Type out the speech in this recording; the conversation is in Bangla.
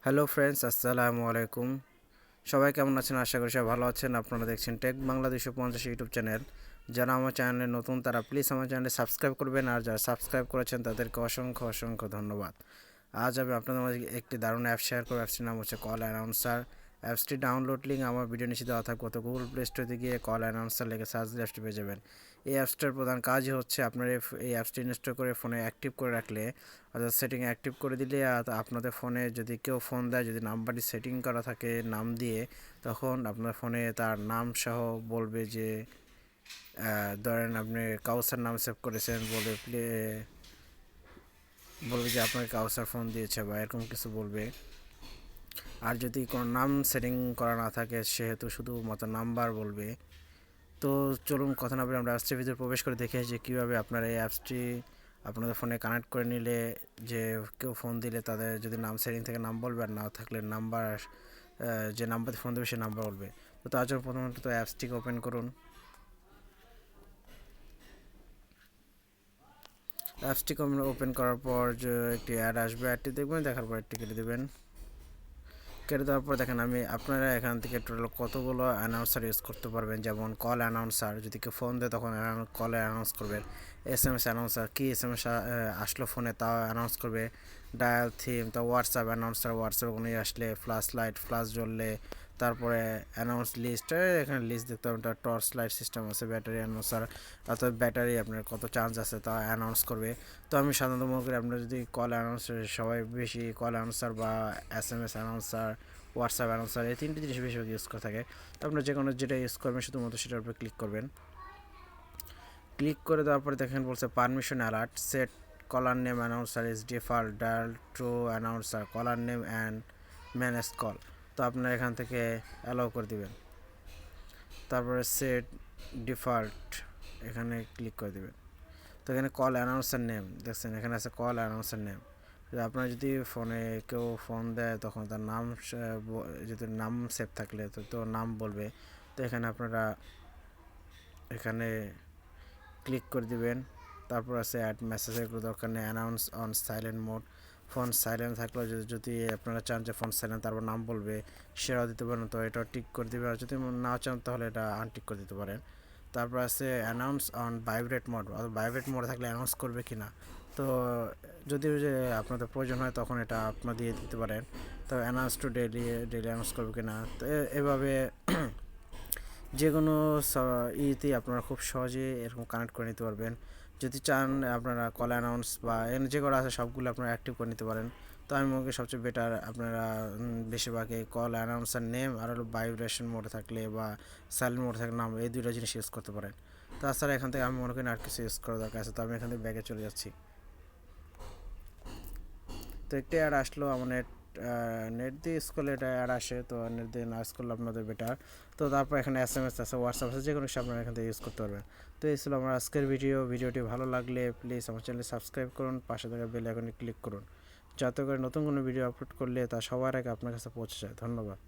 হ্যালো ফ্রেন্ডস, আসসালামু আলাইকুম। সবাই কেমন আছেন? আশা করি সবাই ভালো আছেন। আপনারা দেখছেন টেক বাংলা 250 ইউটিউব চ্যানেল। যারা আমার চ্যানেলে নতুন তারা প্লিজ আমার চ্যানেলে সাবস্ক্রাইব করবেন, আর যারা সাবস্ক্রাইব করেছেন তাদেরকে অসংখ্য অসংখ্য ধন্যবাদ। আজ আমি আপনাদের মাঝে একটি দারুণ অ্যাপ শেয়ার করব। অ্যাপসটির নাম হচ্ছে কল অ্যানাউন্সার। অ্যাপসটি ডাউনলোড লিঙ্ক আমার ভিডিও নিচে দেওয়া থাকবে, তো গুগল প্লে স্টোরে গিয়ে কল অ্যানাউন্সার লিখে সার্চ দিলে অ্যাপসটি পেয়ে যাবেন। এই অ্যাপসটার প্রধান কাজই হচ্ছে আপনার এই অ্যাপসটি ইনস্টল করে ফোনে অ্যাক্টিভ করে রাখলে, অর্থাৎ সেটিং অ্যাক্টিভ করে দিলে আপনাদের ফোনে যদি কেউ ফোন দেয়, যদি নাম্বারটি সেটিং করা থাকে নাম দিয়ে, তখন আপনার ফোনে তার নাম সহ বলবে যে ধরেন আপনি কাউসার নাম সেভ করেছেন, বলবে যে আপনাকে কাউসার ফোন দিয়েছে বা এরকম কিছু বলবে। আর যদি কোনো নাম সেটিং করা না থাকে সেহেতু শুধুমাত্র নাম্বার বলবে। তো চলুন কথা না বলে আমরা অ্যাপসটির ভিতরে প্রবেশ করে দেখে যে কীভাবে আপনারা এই অ্যাপসটি আপনাদের ফোনে কানেক্ট করে নিলে, যে কেউ ফোন দিলে তাদের যদি নাম সেটিং থেকে নাম বলবে, আর না থাকলে নাম্বার, যে নাম্বার ফোন দেবে সে নাম্বার বলবে। তো তার জন্য প্রথমত তো অ্যাপসটিকে ওপেন করুন। অ্যাপসটিকে ওপেন করার পর যে একটি অ্যাড আসবে, অ্যাডটি দেখবেন, দেখার পর অ্যাডটি কেটে দেবেন। কেটে দেওয়ার পর দেখেন আপনারা এখান থেকে টোটাল কতগুলো অ্যানাউন্সার ইউজ করতে পারবেন। যেমন কল অ্যানাউন্সার, যদি কেউ ফোন দেয় তখন কলে অ্যানাউন্স করবে। SMS অ্যানাউন্সার, কি SMS আসলো ফোনে তা অ্যানাউন্স করবে। ডায়াল থিম, তা হোয়াটসঅ্যাপ অ্যানাউন্সার, হোয়াটসঅ্যাপ কোনো আসলে ফ্ল্যাশ লাইট, ফ্ল্যাশ জ্বললে। তারপরে অ্যানাউন্স লিস্ট, এখানে লিস্ট দেখতে পাবেন। টর্চ লাইট সিস্টেম আছে, ব্যাটারি অ্যানাউন্সার, অর্থাৎ ব্যাটারি আপনার কত চার্জ আছে তা অ্যানাউন্স করবে। তো আমি সাধারণত মনে করি আপনারা যদি কল অ্যানাউন্সার, সবাই বেশি কল অ্যানাউন্সার বা SMS অ্যানাউন্সার, হোয়াটসঅ্যাপ অ্যানাউন্সার, এই তিনটি জিনিস বেশিরভাগ ইউজ করে থাকে। তো আপনারা যে কোনো যেটা ইউজ করবেন শুধুমাত্র সেটার উপরে ক্লিক করবেন। ক্লিক করে দেওয়ার পরে দেখেন বলছে permission alert, set caller name announcer is default dial to announcer caller name and manage call. তো আপনারা এখান থেকে অ্যালাউ করে দিবেন। তারপরে সেট ডিফল্ট এখানে ক্লিক করে দিবেন। তো এখানে কল অ্যানাউন্সার নেম দেখছেন, এখানে আছে কল অ্যানাউন্সার নেম। আপনার যদি ফোনে কেউ ফোন দেয় তখন তার নাম, যদি নাম সেভ থাকলে তো নাম বলবে। তো এখানে আপনারা এখানে ক্লিক করে দিবেন। তারপর আছে অ্যাড মেসেজের কোনো দরকার নেই, announce on silent mode, phone silent থাকলেও যদি আপনারা চান যে ফোন সাইলেন্ট তারপর নাম বলবে, সেটাও দিতে পারেন। তো এটা টিক করে দেবে, আর যদি না চান তাহলে এটা আনটিক করে দিতে পারেন। তারপর আছে অ্যানাউন্স অন ভাইব্রেট মোড, অর্থাৎ ভাইব্রেট মোডে থাকলে অ্যানাউন্স করবে কি না। তো যদি যে আপনাদের প্রয়োজন হয় তখন এটা আপনারা দিয়ে দিতে পারেন। তো announce to daily, daily announce করবে কি না। তো এভাবে যে কোনো ইতেই আপনারা খুব সহজে এরকম কানেক্ট করে নিতে পারবেন। যদি চান আপনারা কল অ্যানাউন্স বা যে করা আছে সবগুলো আপনারা অ্যাক্টিভ করে নিতে পারেন। তো আমি মনে করি সবচেয়ে বেটার আপনারা বেশিরভাগই কল অ্যানাউন্সার নেম আর হলো ভাইব্রেশন মোডে থাকলে বা সাইলেন্ট মোডে থাকলে নাম, এই দুটো জিনিস ইউজ করতে পারেন। তাছাড়া এখান থেকে আমি মনে করি আর কিছু ইউজ করার দরকার আছে। তো আমি এখান থেকে ব্যাগে চলে যাচ্ছি। তো একটি অ্যাড আসলো আমার নেট দিয়ে ইউজ করলে এটা অ্যাড আসে, তো নেট দিয়ে না ইউজ করলে আপনাদের বেটার। তো তারপর এখানে SMS আছে, হোয়াটসঅ্যাপ আছে, যে কোনো কিছু আপনারা এখান থেকে ইউজ করতে পারবেন। তো এই ছিল আমার আজকের ভিডিওটি ভালো লাগলে প্লিজ আমার চ্যানেল সাবস্ক্রাইব করুন, পাশে থাকা বেল আইকনে ক্লিক করুন, যাতে করে নতুন কোনো ভিডিও আপলোড করলে তা সবার আগে আপনার কাছে পৌঁছে যায়। ধন্যবাদ।